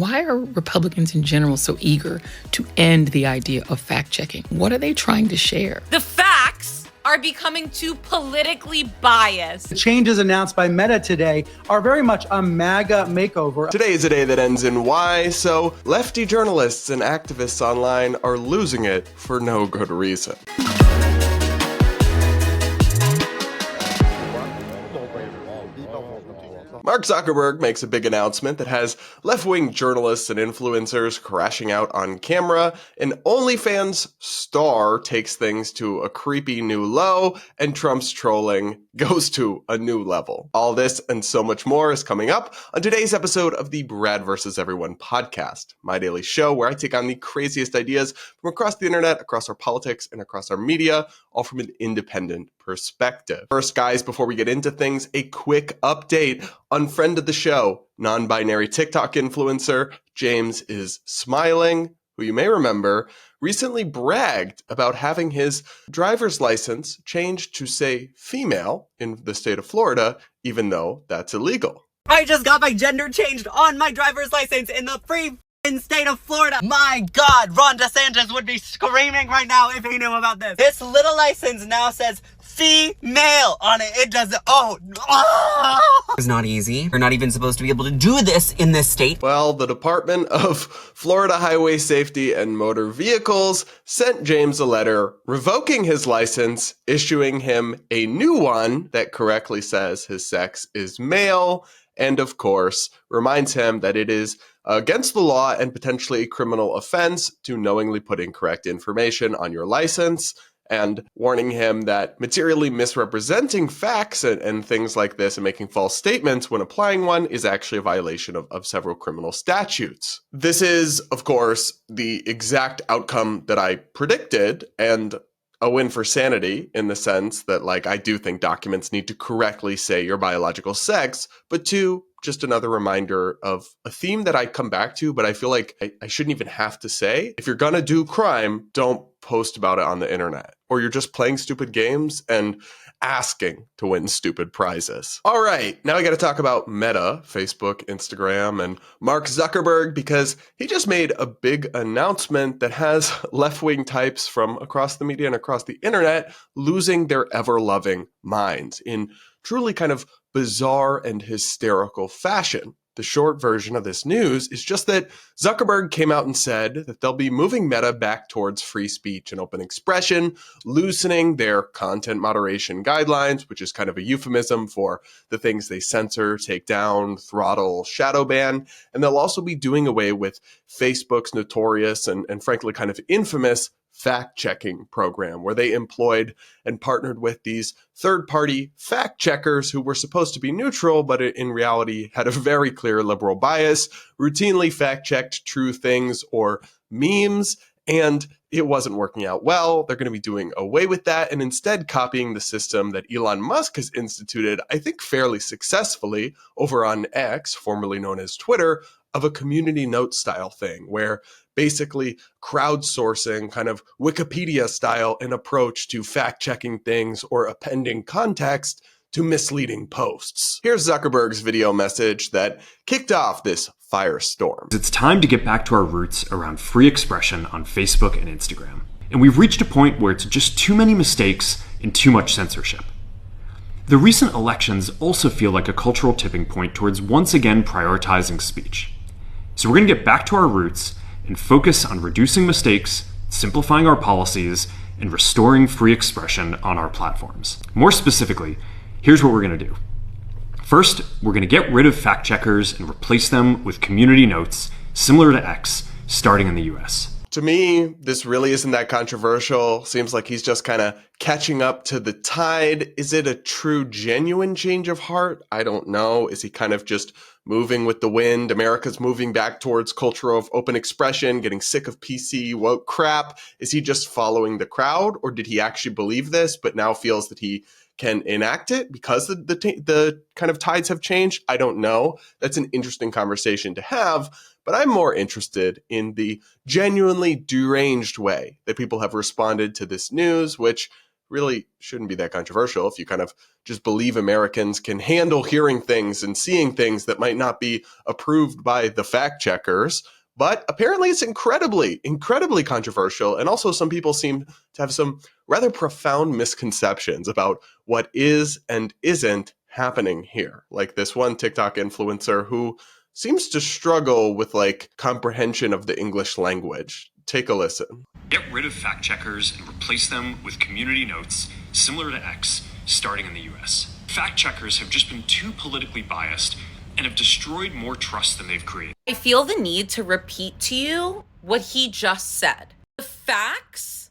Why are Republicans in general so eager to end the idea of fact-checking? What are they trying to share? The facts are becoming too politically biased. The changes announced by Meta today are very much a MAGA makeover. Today is a day that ends in Y, so lefty journalists and activists online are losing it for no good reason. Mark Zuckerberg makes a big announcement that has left-wing journalists and influencers crashing out on camera, an OnlyFans star takes things to a creepy new low, and Trump's trolling goes to a new level. All this and so much more is coming up on today's episode of the Brad vs. Everyone podcast, my daily show where I take on the craziest ideas from across the internet, across our politics, and across our media, all from an independent perspective. First, guys, before we get into things, a quick update on friend of the show, non-binary TikTok influencer James is Smiling, who you may remember recently bragged about having his driver's license changed to say female in the state of Florida, even though that's illegal. I just got my gender changed on my driver's license in the free state of Florida. My God, Ron DeSantis would be screaming right now if he knew about this. This little license now says female on it. It doesn't. It's not easy. You're not even supposed to be able to do this in this state. Well, the Department of Florida Highway Safety and Motor Vehicles sent James a letter revoking his license, issuing him a new one that correctly says his sex is male, and of course, reminds him that it is against the law and potentially a criminal offense to knowingly put incorrect information on your license, and warning him that materially misrepresenting facts and things like this and making false statements when applying one is actually a violation of several criminal statutes. This is, of course, the exact outcome that I predicted, and a win for sanity in the sense that, like, I do think documents need to correctly say your biological sex, but two, just another reminder of a theme that I come back to, but I feel like I shouldn't even have to say. If you're gonna do crime, don't post about it on the internet. Or you're just playing stupid games and asking to win stupid prizes. All right, now I gotta talk about Meta, Facebook, Instagram, and Mark Zuckerberg, because he just made a big announcement that has left-wing types from across the media and across the internet losing their ever-loving minds in truly kind of bizarre and hysterical fashion. The short version of this news is just that Zuckerberg came out and said that they'll be moving Meta back towards free speech and open expression, loosening their content moderation guidelines, which is kind of a euphemism for the things they censor, take down, throttle, shadow ban. And they'll also be doing away with Facebook's notorious and frankly kind of infamous fact-checking program, where they employed and partnered with these third-party fact-checkers who were supposed to be neutral, but in reality had a very clear liberal bias, routinely fact-checked true things or memes, and it wasn't working out well. They're going to be doing away with that and instead copying the system that Elon Musk has instituted, I think fairly successfully, over on X, formerly known as Twitter, of a community note style thing, where basically crowdsourcing, kind of Wikipedia style, an approach to fact-checking things or appending context to misleading posts. Here's Zuckerberg's video message that kicked off this firestorm. It's time to get back to our roots around free expression on Facebook and Instagram. And we've reached a point where it's just too many mistakes and too much censorship. The recent elections also feel like a cultural tipping point towards once again prioritizing speech. So we're going to get back to our roots and focus on reducing mistakes, simplifying our policies, and restoring free expression on our platforms. More specifically, here's what we're going to do. First, we're going to get rid of fact checkers and replace them with community notes similar to X, starting in the US. To me, this really isn't that controversial. Seems like he's just kind of catching up to the tide. Is it a true, genuine change of heart? I don't know. Is he kind of just moving with the wind? America's moving back towards culture of open expression, getting sick of PC woke crap. Is he just following the crowd, or did he actually believe this, but now feels that he can enact it because the kind of tides have changed? I don't know. That's an interesting conversation to have, but I'm more interested in the genuinely deranged way that people have responded to this news, which really shouldn't be that controversial if you kind of just believe Americans can handle hearing things and seeing things that might not be approved by the fact checkers. But apparently it's incredibly controversial. And also some people seem to have some rather profound misconceptions about what is and isn't happening here. Like this one TikTok influencer who seems to struggle with like comprehension of the English language. Take a listen. Get rid of fact checkers and replace them with community notes similar to X, starting in the US. Fact checkers have just been too politically biased and have destroyed more trust than they've created. I feel the need to repeat to you what he just said. The facts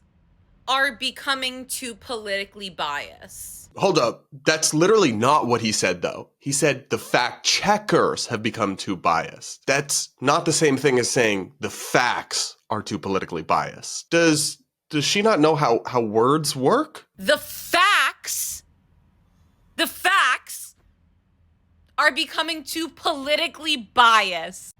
are becoming too politically biased. Hold up. That's literally not what he said, though. He said the fact checkers have become too biased. That's not the same thing as saying the facts are too politically biased. Does she not know how words work? The facts are becoming too politically biased.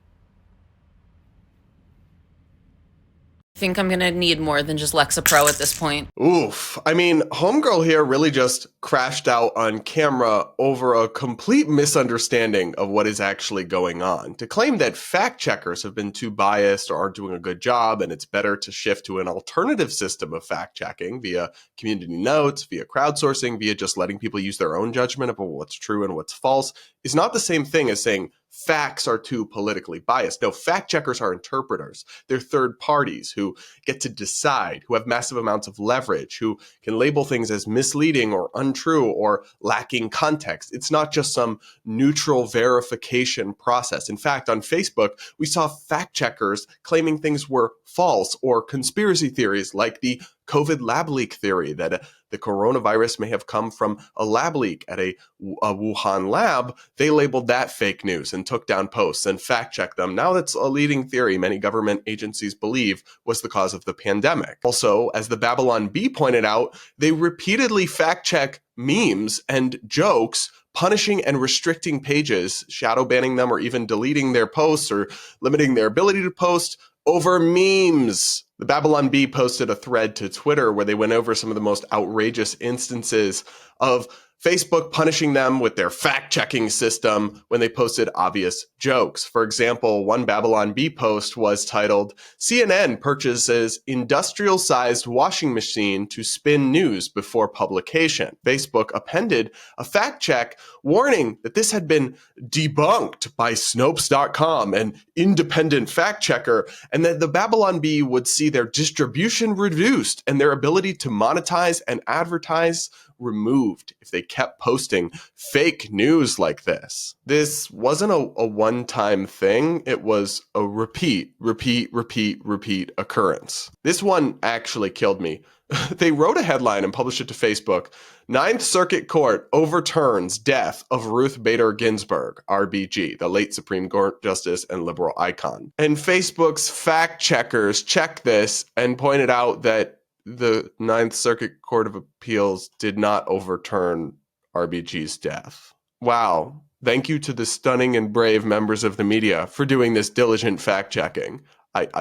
I think I'm gonna need more than just Lexapro at this point. Oof. I mean, homegirl here really just crashed out on camera over a complete misunderstanding of what is actually going on. To claim that fact checkers have been too biased or aren't doing a good job and it's better to shift to an alternative system of fact checking via community notes, via crowdsourcing, via just letting people use their own judgment about what's true and what's false is not the same thing as saying facts are too politically biased. No, fact checkers are interpreters. They're third parties who get to decide, who have massive amounts of leverage, who can label things as misleading or untrue or lacking context. It's not just some neutral verification process. In fact, on Facebook, we saw fact checkers claiming things were false or conspiracy theories like the COVID lab leak theory that the coronavirus may have come from a lab leak at a Wuhan lab. They labeled that fake news and took down posts and fact checked them. Now that's a leading theory many government agencies believe was the cause of the pandemic. Also, as the Babylon Bee pointed out, they repeatedly fact check memes and jokes, punishing and restricting pages, shadow banning them or even deleting their posts or limiting their ability to post over memes. The Babylon Bee posted a thread to Twitter where they went over some of the most outrageous instances of Facebook punishing them with their fact-checking system when they posted obvious jokes. For example, one Babylon Bee post was titled, CNN purchases industrial-sized washing machine to spin news before publication. Facebook appended a fact check warning that this had been debunked by Snopes.com, an independent fact checker, and that the Babylon Bee would see their distribution reduced and their ability to monetize and advertise removed if they kept posting fake news like this. This wasn't a one-time thing. It was a repeat occurrence. This one actually killed me. They wrote a headline and published it to Facebook. Ninth Circuit Court overturns death of Ruth Bader Ginsburg, RBG, the late Supreme Court Justice and liberal icon. And Facebook's fact checkers checked this and pointed out that the Ninth Circuit Court of Appeals did not overturn RBG's death. Wow. Thank you to the stunning and brave members of the media for doing this diligent fact-checking.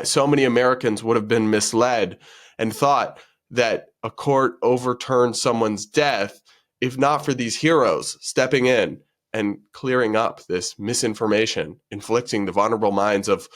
So many Americans would have been misled and thought that a court overturned someone's death if not for these heroes stepping in and clearing up this misinformation, inflicting the vulnerable minds of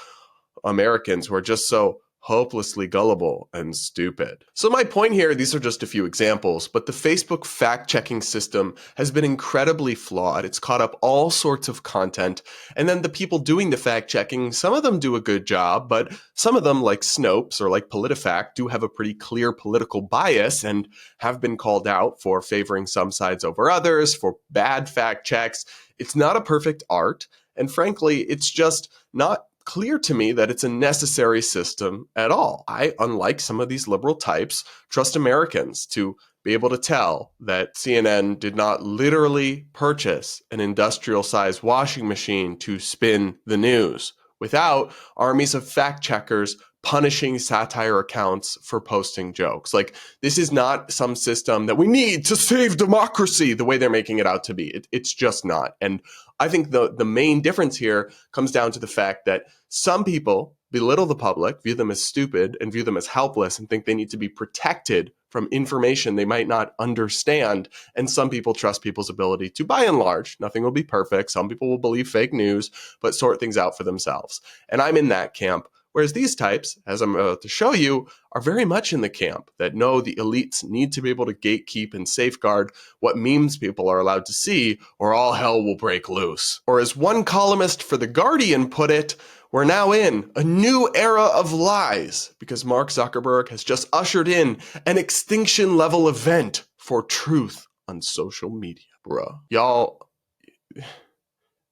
Americans who are just so hopelessly gullible and stupid. So my point here, these are just a few examples, but the Facebook fact-checking system has been incredibly flawed. It's caught up all sorts of content. And then the people doing the fact-checking, some of them do a good job, but some of them, like Snopes or like PolitiFact, do have a pretty clear political bias and have been called out for favoring some sides over others, for bad fact checks. It's not a perfect art. And frankly, it's just not clear to me that it's a necessary system at all. I, unlike some of these liberal types, trust Americans to be able to tell that CNN did not literally purchase an industrial-sized washing machine to spin the news without armies of fact checkers punishing satire accounts for posting jokes. Like, this is not some system that we need to save democracy the way they're making it out to be. It's just not. And I think the main difference here comes down to the fact that some people belittle the public, view them as stupid, and view them as helpless, and think they need to be protected from information they might not understand. And some people trust people's ability to, by and large, nothing will be perfect. Some people will believe fake news, but sort things out for themselves. And I'm in that camp. Whereas these types, as I'm about to show you, are very much in the camp that no, the elites need to be able to gatekeep and safeguard what memes people are allowed to see, or all hell will break loose. Or as one columnist for The Guardian put it, we're now in a new era of lies because Mark Zuckerberg has just ushered in an extinction level event for truth on social media. Bruh. Y'all,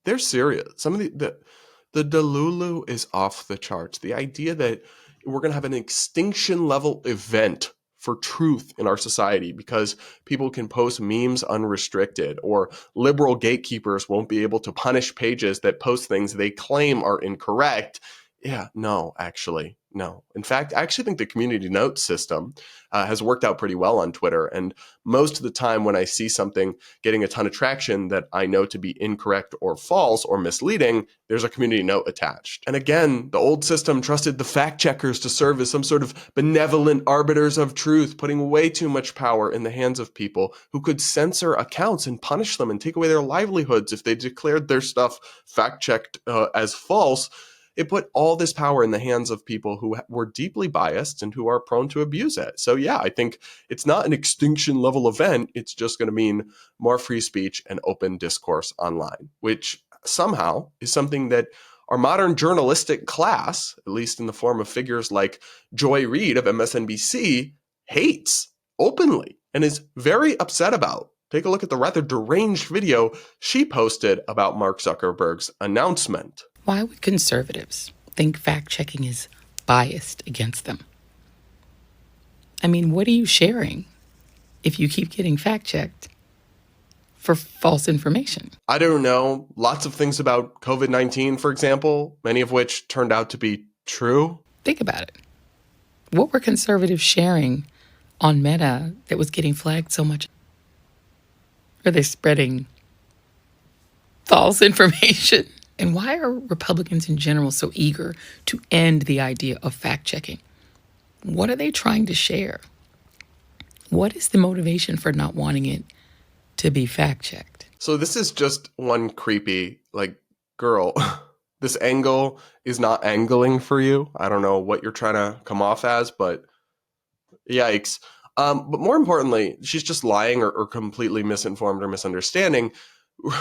they're serious. Some of the delulu is off the charts. The idea that we're going to have an extinction level event for truth in our society because people can post memes unrestricted, or liberal gatekeepers won't be able to punish pages that post things they claim are incorrect. Yeah, no, actually, no. In fact, I actually think the community notes system has worked out pretty well on Twitter. And most of the time when I see something getting a ton of traction that I know to be incorrect or false or misleading, there's a community note attached. And again, the old system trusted the fact checkers to serve as some sort of benevolent arbiters of truth, putting way too much power in the hands of people who could censor accounts and punish them and take away their livelihoods if they declared their stuff fact-checked as false. It put all this power in the hands of people who were deeply biased and who are prone to abuse it. So yeah, I think it's not an extinction level event. It's just going to mean more free speech and open discourse online, which somehow is something that our modern journalistic class, at least in the form of figures like Joy Reid of MSNBC, hates openly and is very upset about. Take a look at the rather deranged video she posted about Mark Zuckerberg's announcement. Why would conservatives think fact-checking is biased against them? I mean, what are you sharing if you keep getting fact-checked for false information? I don't know. Lots of things about COVID-19, for example, many of which turned out to be true. Think about it. What were conservatives sharing on Meta that was getting flagged so much? Are they spreading false information? And why are Republicans in general so eager to end the idea of fact-checking? What are they trying to share? What is the motivation for not wanting it to be fact-checked? So this is just one creepy, girl, this angle is not angling for you. I don't know what you're trying to come off as, but yikes. But more importantly, she's just lying or completely misinformed or misunderstanding.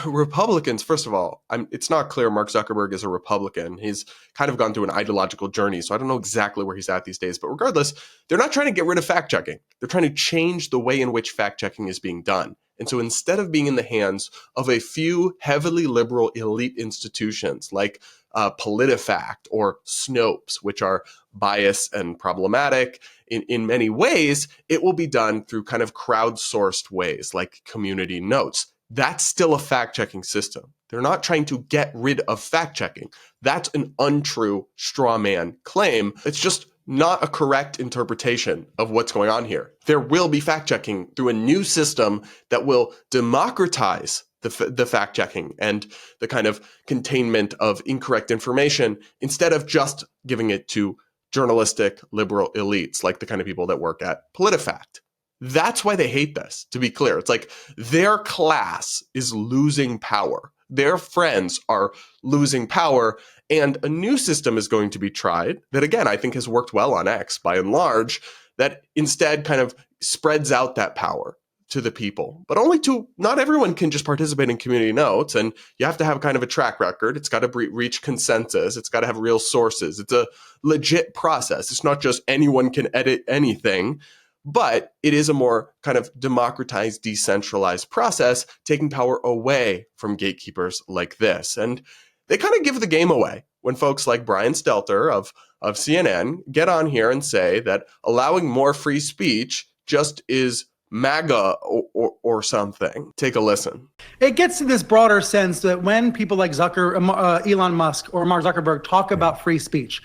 Republicans, first of all, it's not clear Mark Zuckerberg is a Republican. He's kind of gone through an ideological journey, so I don't know exactly where he's at these days. But regardless, they're not trying to get rid of fact-checking. They're trying to change the way in which fact-checking is being done. And so instead of being in the hands of a few heavily liberal elite institutions like PolitiFact or Snopes, which are biased and problematic in many ways, it will be done through kind of crowdsourced ways like community notes. That's still a fact-checking system. They're not trying to get rid of fact-checking. That's an untrue straw man claim. It's just not a correct interpretation of what's going on here. There will be fact-checking through a new system that will democratize the fact-checking and the kind of containment of incorrect information instead of just giving it to journalistic liberal elites like the kind of people that work at PolitiFact. That's why they hate this, to be clear. It's like their class is losing power. Their friends are losing power. And a new system is going to be tried that, again, I think has worked well on X by and large, that instead kind of spreads out that power to the people. But only to, not everyone can just participate in community notes. And you have to have kind of a track record. It's got to reach consensus. It's got to have real sources. It's a legit process. It's not just anyone can edit anything. But it is a more kind of democratized, decentralized process, taking power away from gatekeepers like this. And they kind of give the game away when folks like Brian Stelter of CNN get on here and say that allowing more free speech just is MAGA or something. Take a listen. It gets to this broader sense that when people like Elon Musk or Mark Zuckerberg talk about free speech,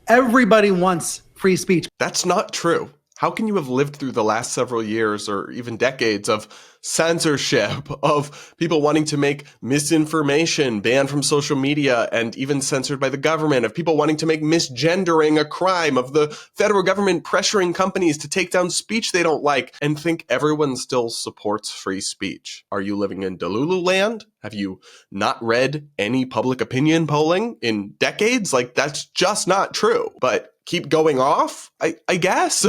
Everybody wants free speech. That's not true. How can you have lived through the last several years or even decades of censorship, of people wanting to make misinformation banned from social media and even censored by the government, of people wanting to make misgendering a crime, of the federal government pressuring companies to take down speech they don't like, and think everyone still supports free speech? Are you living in Delulu land? Have you not read any public opinion polling in decades? Like, that's just not true. But keep going off, I guess.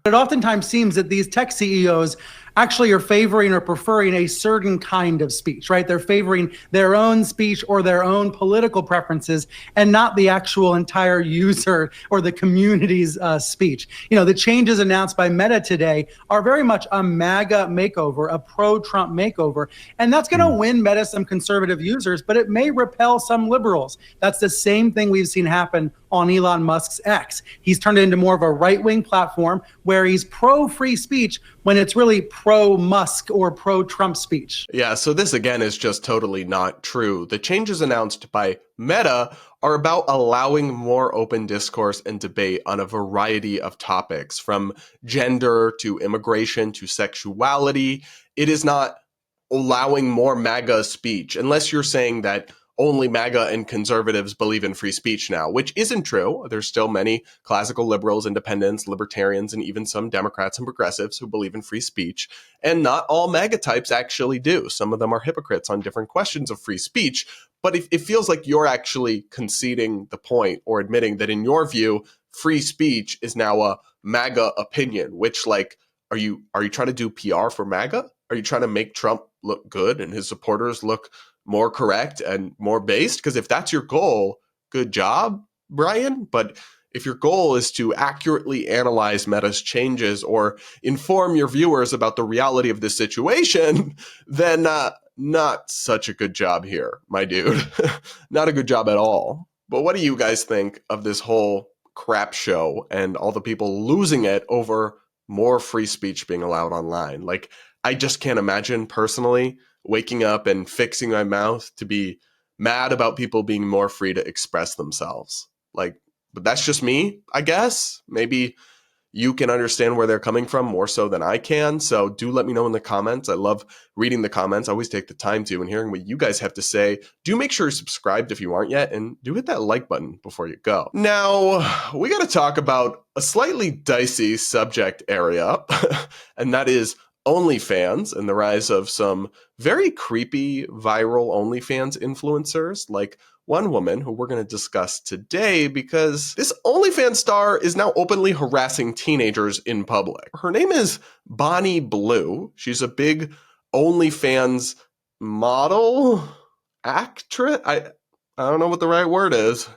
It oftentimes seems that these tech CEOs actually are favoring or preferring a certain kind of speech, right? They're favoring their own speech or their own political preferences and not the actual entire user or the community's speech. You know, the changes announced by Meta today are very much a MAGA makeover, a pro-Trump makeover, and that's going to win Meta some conservative users, but it may repel some liberals. That's the same thing we've seen happen on Elon Musk's X. He's turned it into more of a right-wing platform where he's pro-free speech when it's really pro-Musk or pro-Trump speech. Yeah, so this again is just totally not true. The changes announced by Meta are about allowing more open discourse and debate on a variety of topics, from gender to immigration to sexuality. It is not allowing more MAGA speech, unless you're saying that only MAGA and conservatives believe in free speech now, which isn't true. There's still many classical liberals, independents, libertarians, and even some Democrats and progressives who believe in free speech. And not all MAGA types actually do. Some of them are hypocrites on different questions of free speech. But it feels like you're actually conceding the point or admitting that in your view, free speech is now a MAGA opinion, which, like, are you trying to do PR for MAGA? Are you trying to make Trump look good and his supporters look more correct and more based? Because if that's your goal, good job, Brian. But if your goal is to accurately analyze Meta's changes or inform your viewers about the reality of this situation, then not such a good job here, my dude. Not a good job at all. But what do you guys think of this whole crap show and all the people losing it over more free speech being allowed online? Like, I just can't imagine personally waking up and fixing my mouth to be mad about people being more free to express themselves. Like, but that's just me, I guess. Maybe you can understand where they're coming from more so than I can. So do let me know in the comments. I love reading the comments. I always take the time to and hearing what you guys have to say. Do make sure you're subscribed if you aren't yet, and do hit that like button before you go. Now, we got to talk about a slightly dicey subject area, and that is OnlyFans and the rise of some very creepy viral OnlyFans influencers, like one woman who we're going to discuss today, because this OnlyFans star is now openly harassing teenagers in public. Her name is Bonnie Blue. She's a big OnlyFans model, actress. I don't know what the right word is.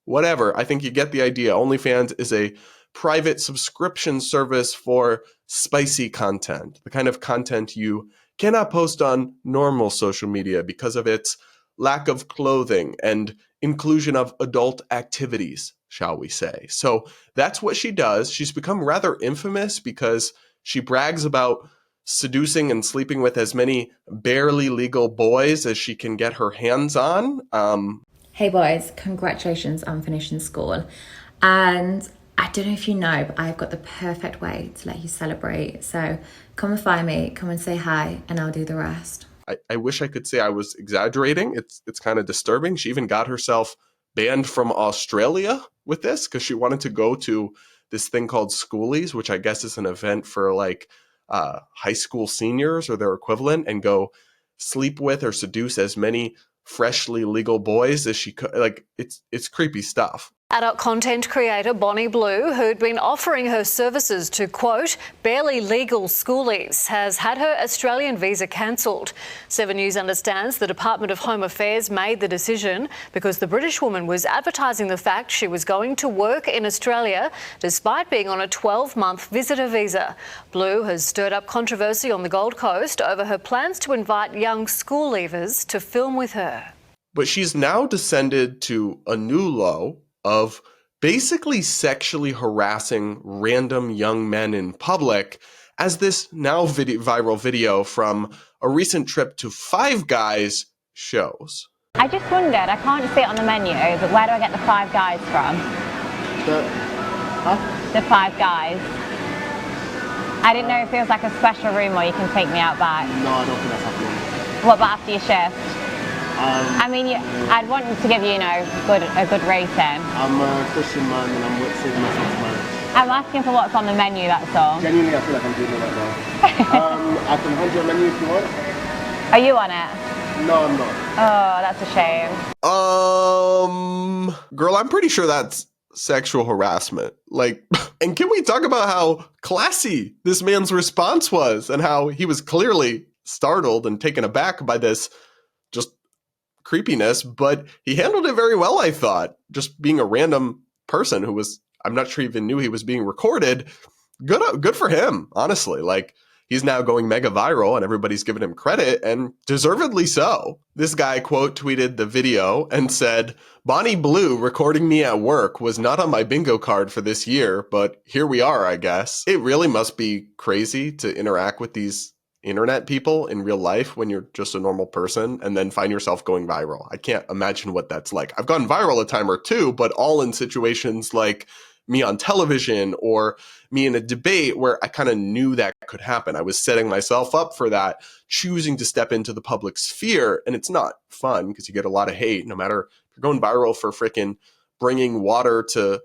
Whatever. I think you get the idea. OnlyFans is a private subscription service for spicy content, the kind of content you cannot post on normal social media because of its lack of clothing and inclusion of adult activities, shall we say. So that's what she does. She's become rather infamous because she brags about seducing and sleeping with as many barely legal boys as she can get her hands on. Hey boys, congratulations on finishing school. And I don't know if you know, but I've got the perfect way to let you celebrate. So come and find me, come and say hi, and I'll do the rest. I wish I could say I was exaggerating. It's kind of disturbing. She even got herself banned from Australia with this because she wanted to go to this thing called Schoolies, which I guess is an event for like high school seniors or their equivalent, and go sleep with or seduce as many freshly legal boys as she could. Like, it's creepy stuff. Adult content creator Bonnie Blue, who'd been offering her services to, quote, barely legal schoolies, has had her Australian visa cancelled. 7 News understands the Department of Home Affairs made the decision because the British woman was advertising the fact she was going to work in Australia despite being on a 12-month visitor visa. Blue has stirred up controversy on the Gold Coast over her plans to invite young school leavers to film with her. But she's now descended to a new low of basically sexually harassing random young men in public, as this now viral video from a recent trip to Five Guys shows. I just wondered, I can't see it on the menu, but where do I get the Five Guys from? The 5 guys. I didn't know if there was like a special room or you can take me out back. No, I don't think that's happening. What about after your shift? I mean, I'd want to give you, a good rating. I'm a Christian man and I'm saving myself to marriage. I'm asking for what's on the menu, that's all. Genuinely, I feel like I'm doing it right now. I can hand you a menu if you want. Are you on it? No, I'm not. Oh, that's a shame. Girl, I'm pretty sure that's sexual harassment. And can we talk about how classy this man's response was and how he was clearly startled and taken aback by this just creepiness, but he handled it very well, I thought. Just being a random person who was, I'm not sure even knew he was being recorded. Good for him, honestly. He's now going mega viral and everybody's giving him credit, and deservedly so. This guy quote tweeted the video and said, "Bonnie Blue recording me at work was not on my bingo card for this year, but here we are, I guess." It really must be crazy to interact with these internet people in real life when you're just a normal person and then find yourself going viral. I can't imagine what that's like. I've gone viral a time or two, but all in situations like me on television or me in a debate where I kind of knew that could happen. I was setting myself up for that, choosing to step into the public sphere. And it's not fun because you get a lot of hate, no matter if you're going viral for freaking bringing water to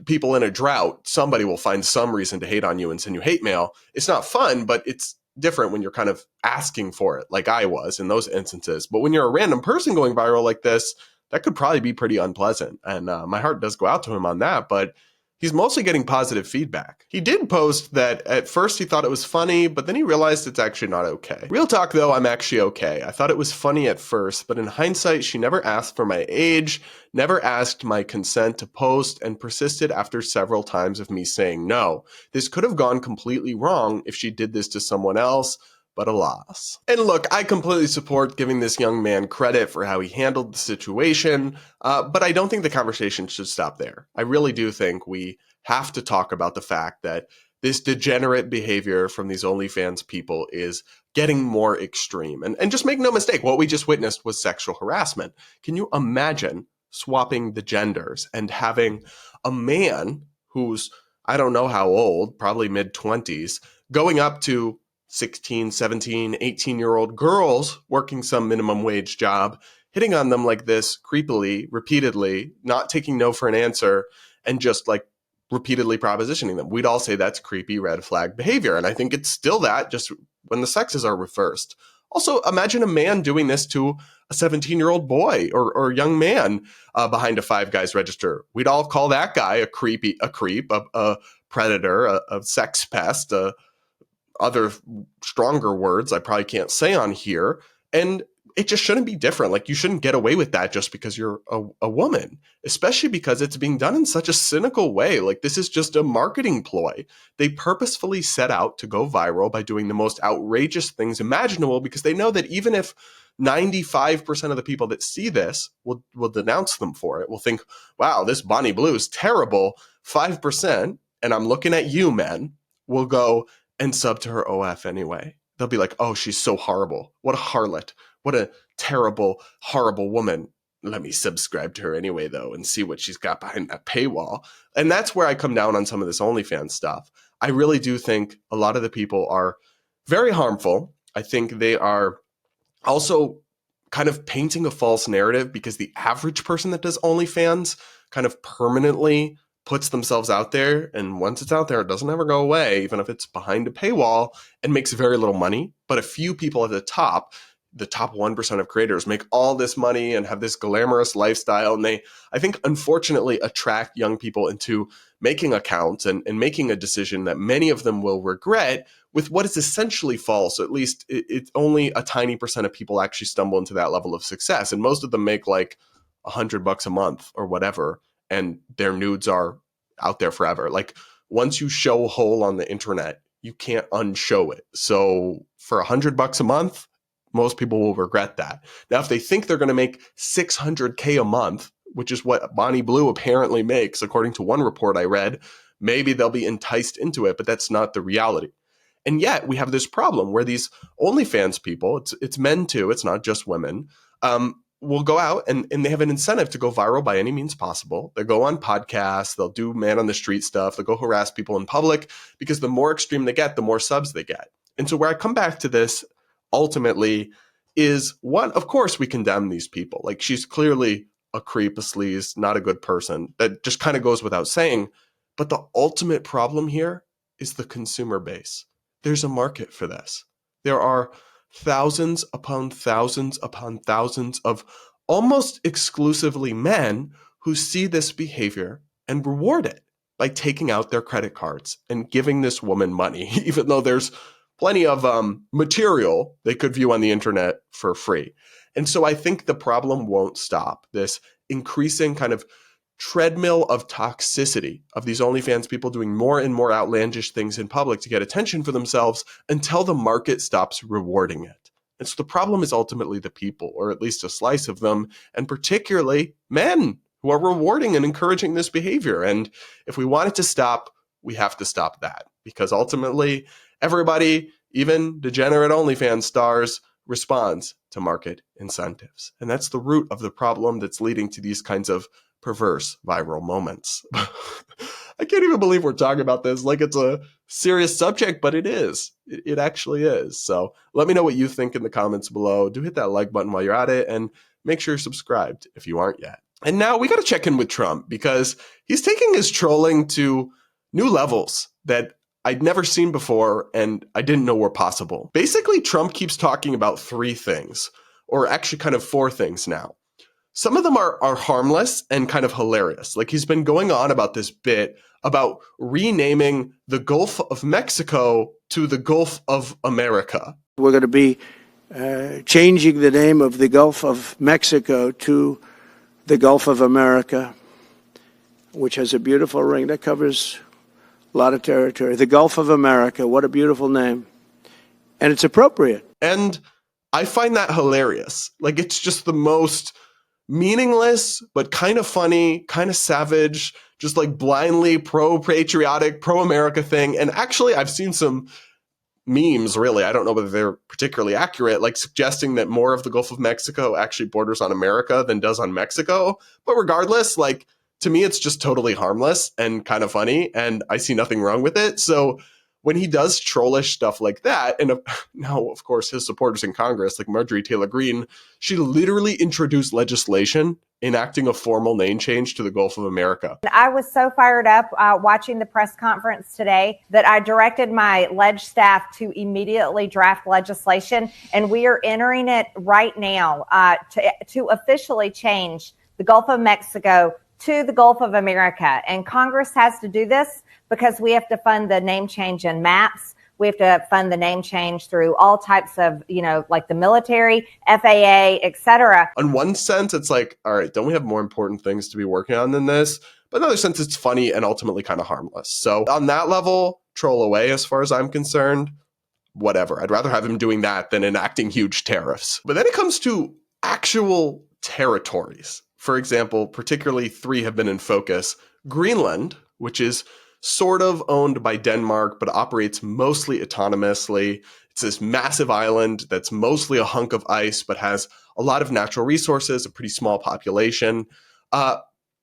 people in a drought. Somebody will find some reason to hate on you and send you hate mail. It's not fun, but it's different when you're kind of asking for it, like I was in those instances. But when you're a random person going viral like this, that could probably be pretty unpleasant. And my heart does go out to him on that, but he's mostly getting positive feedback. He did post that at first he thought it was funny, but then he realized it's actually not okay. Real talk though, I'm actually okay. I thought it was funny at first, but in hindsight, she never asked for my age, never asked my consent to post, and persisted after several times of me saying no. This could have gone completely wrong if she did this to someone else, but alas. And look, I completely support giving this young man credit for how he handled the situation, but I don't think the conversation should stop there. I really do think we have to talk about the fact that this degenerate behavior from these OnlyFans people is getting more extreme. And just make no mistake, what we just witnessed was sexual harassment. Can you imagine swapping the genders and having a man who's, I don't know how old, probably mid-20s, going up to 16, 17, 18-year-old girls working some minimum wage job, hitting on them like this creepily, repeatedly, not taking no for an answer, and just repeatedly propositioning them? We'd all say that's creepy red flag behavior. And I think it's still that, just when the sexes are reversed. Also, imagine a man doing this to a 17-year-old boy or young man behind a Five Guys register. We'd all call that guy a creep, a predator, a sex pest, other stronger words I probably can't say on here. And it just shouldn't be different. You shouldn't get away with that just because you're a woman, especially because it's being done in such a cynical way. This is just a marketing ploy. They purposefully set out to go viral by doing the most outrageous things imaginable because they know that even if 95% of the people that see this will denounce them for it, will think, wow, this Bonnie Blue is terrible. 5%, and I'm looking at you, men, will go and sub to her OF anyway. They'll be like, oh, she's so horrible. What a harlot. What a terrible, horrible woman. Let me subscribe to her anyway, though, and see what she's got behind that paywall. And that's where I come down on some of this OnlyFans stuff. I really do think a lot of the people are very harmful. I think they are also kind of painting a false narrative because the average person that does OnlyFans kind of permanently puts themselves out there, and once it's out there, it doesn't ever go away, even if it's behind a paywall, and makes very little money. But a few people at the top 1% of creators, make all this money and have this glamorous lifestyle. And they, I think, unfortunately attract young people into making accounts and making a decision that many of them will regret with what is essentially false. At least it's only a tiny percent of people actually stumble into that level of success. And most of them make $100 a month or whatever, and their nudes are out there forever. Once you show a hole on the internet, you can't unshow it. So for $100 a month, most people will regret that. Now, if they think they're going to make $600K a month, which is what Bonnie Blue apparently makes, according to one report I read, maybe they'll be enticed into it, but that's not the reality. And yet we have this problem where these OnlyFans people, it's men too, it's not just women, will go out and they have an incentive to go viral by any means possible. They'll go on podcasts, they'll do man on the street stuff, they'll go harass people in public, because the more extreme they get, the more subs they get. And so where I come back to this ultimately is, one, of course we condemn these people. Like, she's clearly a creep, a sleaze, not a good person. That just kind of goes without saying. But the ultimate problem here is the consumer base. There's a market for this. There are thousands upon thousands upon thousands of almost exclusively men who see this behavior and reward it by taking out their credit cards and giving this woman money, even though there's plenty of material they could view on the internet for free. And so I think the problem won't stop. This increasing kind of treadmill of toxicity of these OnlyFans people doing more and more outlandish things in public to get attention for themselves until the market stops rewarding it. And so the problem is ultimately the people, or at least a slice of them, and particularly men who are rewarding and encouraging this behavior. And if we want it to stop, we have to stop that, because ultimately everybody, even degenerate OnlyFans stars, responds to market incentives. And that's the root of the problem that's leading to these kinds of perverse viral moments. I can't even believe we're talking about this like it's a serious subject, but it is. It actually is. So let me know what you think in the comments below. Do hit that like button while you're at it, and make sure you're subscribed if you aren't yet. And now we got to check in with Trump, because he's taking his trolling to new levels that I'd never seen before and I didn't know were possible. Basically, Trump keeps talking about three things, or actually kind of four things now. Some of them are harmless and kind of hilarious. Like, he's been going on about this bit about renaming the Gulf of Mexico to the Gulf of America. We're going to be changing the name of the Gulf of Mexico to the Gulf of America, which has a beautiful ring that covers a lot of territory. The Gulf of America, what a beautiful name. And it's appropriate. And I find that hilarious. Like, it's just the most meaningless, but kind of funny, kind of savage, just like blindly pro-patriotic, pro-America thing. And actually, I've seen some memes, really, I don't know whether they're particularly accurate, like suggesting that more of the Gulf of Mexico actually borders on America than does on Mexico. But regardless, like, to me, it's just totally harmless and kind of funny, and I see nothing wrong with it. So when he does trollish stuff like that, and now, of course, his supporters in Congress, like Marjorie Taylor Greene, she literally introduced legislation enacting a formal name change to the Gulf of America. I was so fired up watching the press conference today that I directed my ledge staff to immediately draft legislation, and we are entering it right now to officially change the Gulf of Mexico to the Gulf of America. And Congress has to do this because we have to fund the name change in maps. We have to fund the name change through all types of, like the military, FAA, etc. In one sense, it's like, all right, don't we have more important things to be working on than this? But in another sense, it's funny and ultimately kind of harmless. So on that level, troll away as far as I'm concerned. Whatever. I'd rather have him doing that than enacting huge tariffs. But then it comes to actual territories. For example, particularly three have been in focus. Greenland, which is sort of owned by Denmark, but operates mostly autonomously. It's this massive island that's mostly a hunk of ice, but has a lot of natural resources, a pretty small population.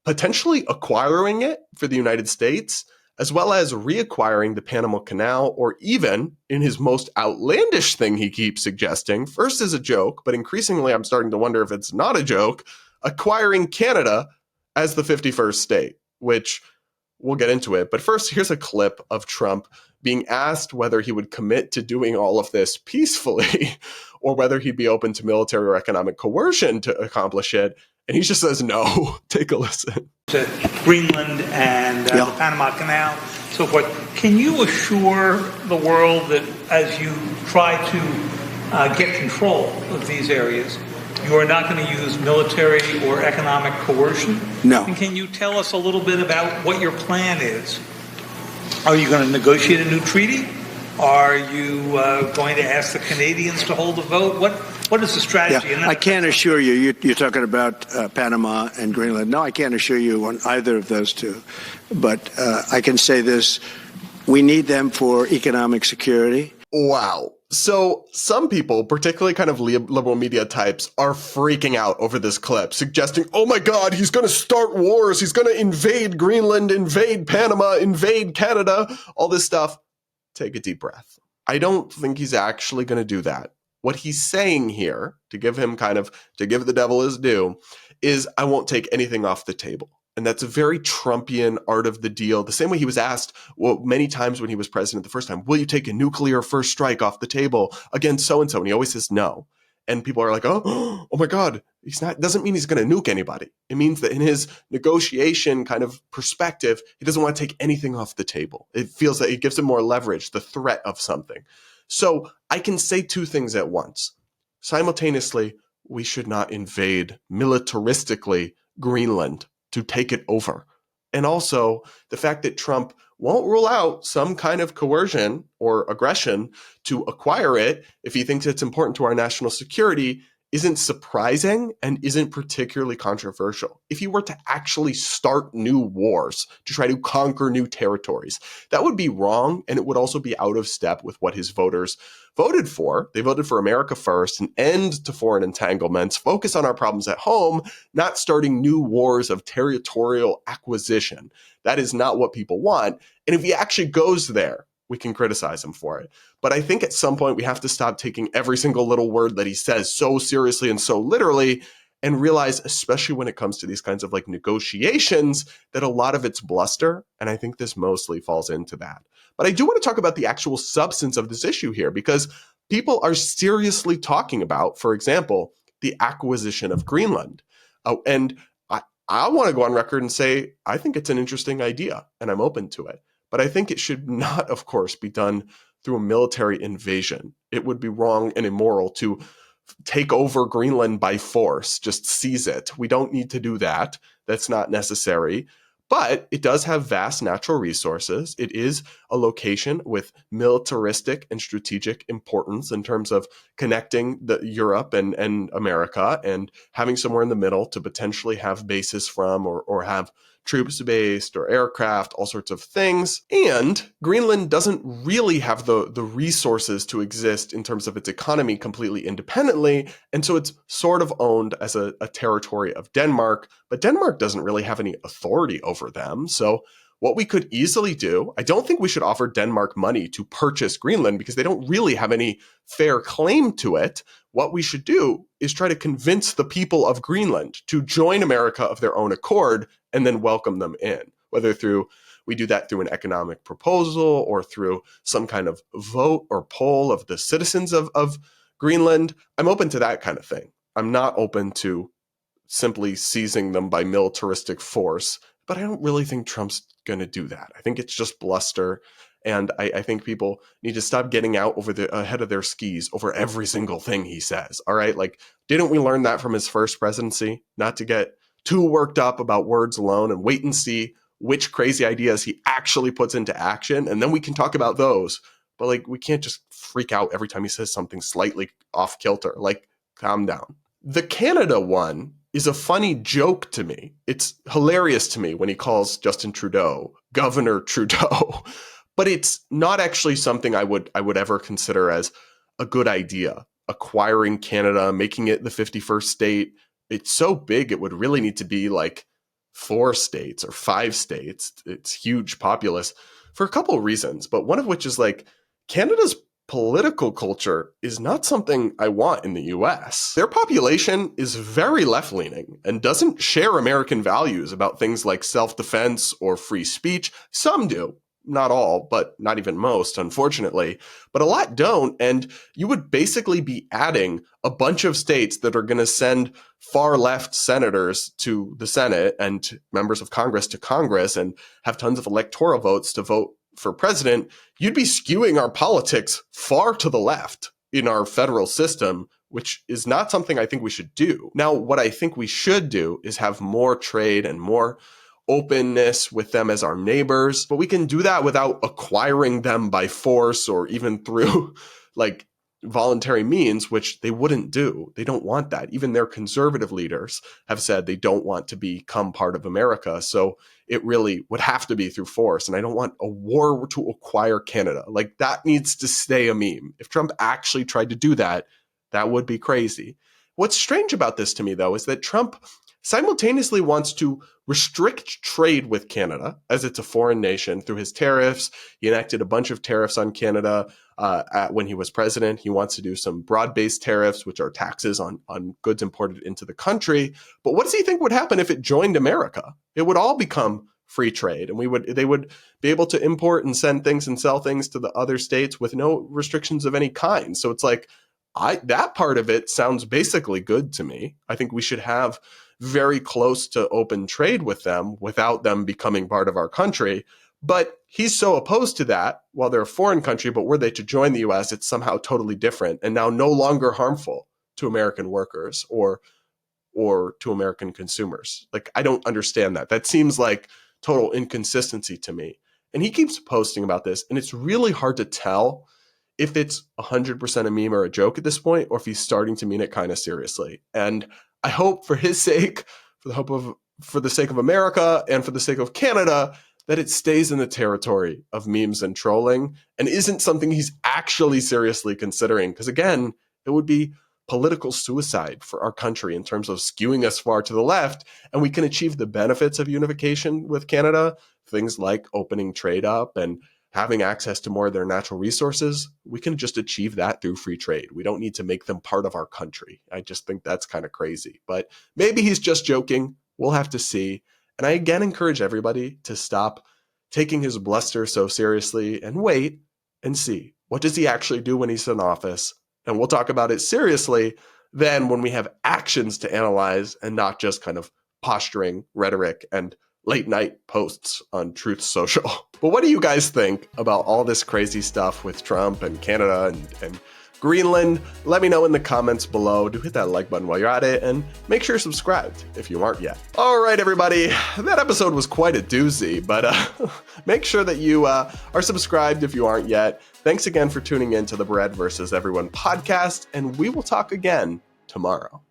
Potentially acquiring it for the United States, as well as reacquiring the Panama Canal, or even, in his most outlandish thing he keeps suggesting, first as a joke, but increasingly I'm starting to wonder if it's not a joke, acquiring Canada as the 51st state, which we'll get into it. But first, here's a clip of Trump being asked whether he would commit to doing all of this peacefully or whether he'd be open to military or economic coercion to accomplish it. And he just says no. Take a listen. To Greenland and the Panama Canal, so forth. Can you assure the world that as you try to get control of these areas, you are not going to use military or economic coercion? No. And can you tell us a little bit about what your plan is? Are you going to negotiate a new treaty? Are you going to ask the Canadians to hold a vote? What is the strategy? Yeah, I can't assure you. You're talking about Panama and Greenland. No, I can't assure you on either of those two. But I can say this. We need them for economic security. Wow. So some people, particularly kind of liberal media types, are freaking out over this clip, suggesting, oh my God, he's going to start wars. He's going to invade Greenland, invade Panama, invade Canada, all this stuff. Take a deep breath. I don't think he's actually going to do that. What he's saying here, to give the devil his due, is I won't take anything off the table. And that's a very Trumpian art of the deal. The same way he was asked many times when he was president the first time, will you take a nuclear first strike off the table against so-and-so? And he always says no. And people are like, oh my God, doesn't mean he's going to nuke anybody. It means that in his negotiation kind of perspective, he doesn't want to take anything off the table. It feels that it gives him more leverage, the threat of something. So I can say two things at once. Simultaneously, we should not invade militaristically Greenland to take it over. And also the fact that Trump won't rule out some kind of coercion or aggression to acquire it if he thinks it's important to our national security isn't surprising and isn't particularly controversial. If he were to actually start new wars to try to conquer new territories, that would be wrong, and it would also be out of step with what his voters voted for. They voted for America first, an end to foreign entanglements, focus on our problems at home, not starting new wars of territorial acquisition. That is not what people want. And if he actually goes there, we can criticize him for it. But I think at some point we have to stop taking every single little word that he says so seriously and so literally and realize, especially when it comes to these kinds of like negotiations, that a lot of it's bluster. And I think this mostly falls into that. But I do want to talk about the actual substance of this issue here, because people are seriously talking about, for example, the acquisition of Greenland. And I want to go on record and say, I think it's an interesting idea and I'm open to it. But I think it should not, of course, be done through a military invasion. It would be wrong and immoral to take over Greenland by force, just seize it. We don't need to do that. That's not necessary. But it does have vast natural resources. It is a location with militaristic and strategic importance in terms of connecting Europe and America, and having somewhere in the middle to potentially have bases from, or have troops based or aircraft, all sorts of things. And Greenland doesn't really have the resources to exist in terms of its economy completely independently. And so it's sort of owned as a territory of Denmark, but Denmark doesn't really have any authority over them. So what we could easily do, I don't think we should offer Denmark money to purchase Greenland because they don't really have any fair claim to it. What we should do is try to convince the people of Greenland to join America of their own accord and then welcome them in, whether we do that through an economic proposal or through some kind of vote or poll of the citizens of Greenland. I'm open to that kind of thing. I'm not open to simply seizing them by militaristic force, but I don't really think Trump's going to do that. I think it's just bluster. And I think people need to stop getting out ahead of their skis over every single thing he says. All right. Like, didn't we learn that from his first presidency? Not to get too worked up about words alone and wait and see which crazy ideas he actually puts into action. And then we can talk about those. But like, we can't just freak out every time he says something slightly off kilter. Like, calm down. The Canada one is a funny joke to me. It's hilarious to me when he calls Justin Trudeau Governor Trudeau. But it's not actually something I would ever consider as a good idea. Acquiring Canada, making it the 51st state. It's so big, it would really need to be like 4 states or 5 states. It's huge populace for a couple of reasons, but one of which is like Canada's political culture is not something I want in the US. Their population is very left-leaning and doesn't share American values about things like self-defense or free speech. Some do. Not all, but not even most, unfortunately. But a lot don't. And you would basically be adding a bunch of states that are going to send far left senators to the Senate and members of Congress to Congress and have tons of electoral votes to vote for president. You'd be skewing our politics far to the left in our federal system, which is not something I think we should do. Now, what I think we should do is have more trade and more openness with them as our neighbors, but we can do that without acquiring them by force or even through like voluntary means, which they wouldn't do. They don't want that. Even their conservative leaders have said they don't want to become part of America. So it really would have to be through force. And I don't want a war to acquire Canada. Like, that needs to stay a meme. If Trump actually tried to do that, that would be crazy. What's strange about this to me, though, is that Trump simultaneously wants to restrict trade with Canada, as it's a foreign nation, through his tariffs. He enacted a bunch of tariffs on Canada when he was president. He wants to do some broad-based tariffs, which are taxes on goods imported into the country. But what does he think would happen if it joined America? It would all become free trade, and they would be able to import and send things and sell things to the other states with no restrictions of any kind. So it's like, that part of it sounds basically good to me. I think we should have very close to open trade with them without them becoming part of our country. But he's so opposed to that. While they're a foreign country, but were they to join the US, it's somehow totally different and now no longer harmful to American workers or to American consumers. Like, I don't understand that. That seems like total inconsistency to me. And he keeps posting about this, and it's really hard to tell if it's 100% a meme or a joke at this point, or if he's starting to mean it kind of seriously. And I hope, for his sake, for the sake of America and for the sake of Canada, that it stays in the territory of memes and trolling and isn't something he's actually seriously considering. Because again, it would be political suicide for our country in terms of skewing us far to the left. And we can achieve the benefits of unification with Canada, things like opening trade up and having access to more of their natural resources. We can just achieve that through free trade. We don't need to make them part of our country. I just think that's kind of crazy. But maybe he's just joking. We'll have to see. And I again encourage everybody to stop taking his bluster so seriously and wait and see. What does he actually do when he's in office? And we'll talk about it seriously then when we have actions to analyze and not just kind of posturing, rhetoric, and late night posts on Truth Social. But what do you guys think about all this crazy stuff with Trump and Canada and Greenland? Let me know in the comments below. Do hit that like button while you're at it, and make sure you're subscribed if you aren't yet. All right, everybody, that episode was quite a doozy, but make sure that you are subscribed if you aren't yet. Thanks again for tuning in to the Bread vs. Everyone podcast, and we will talk again tomorrow.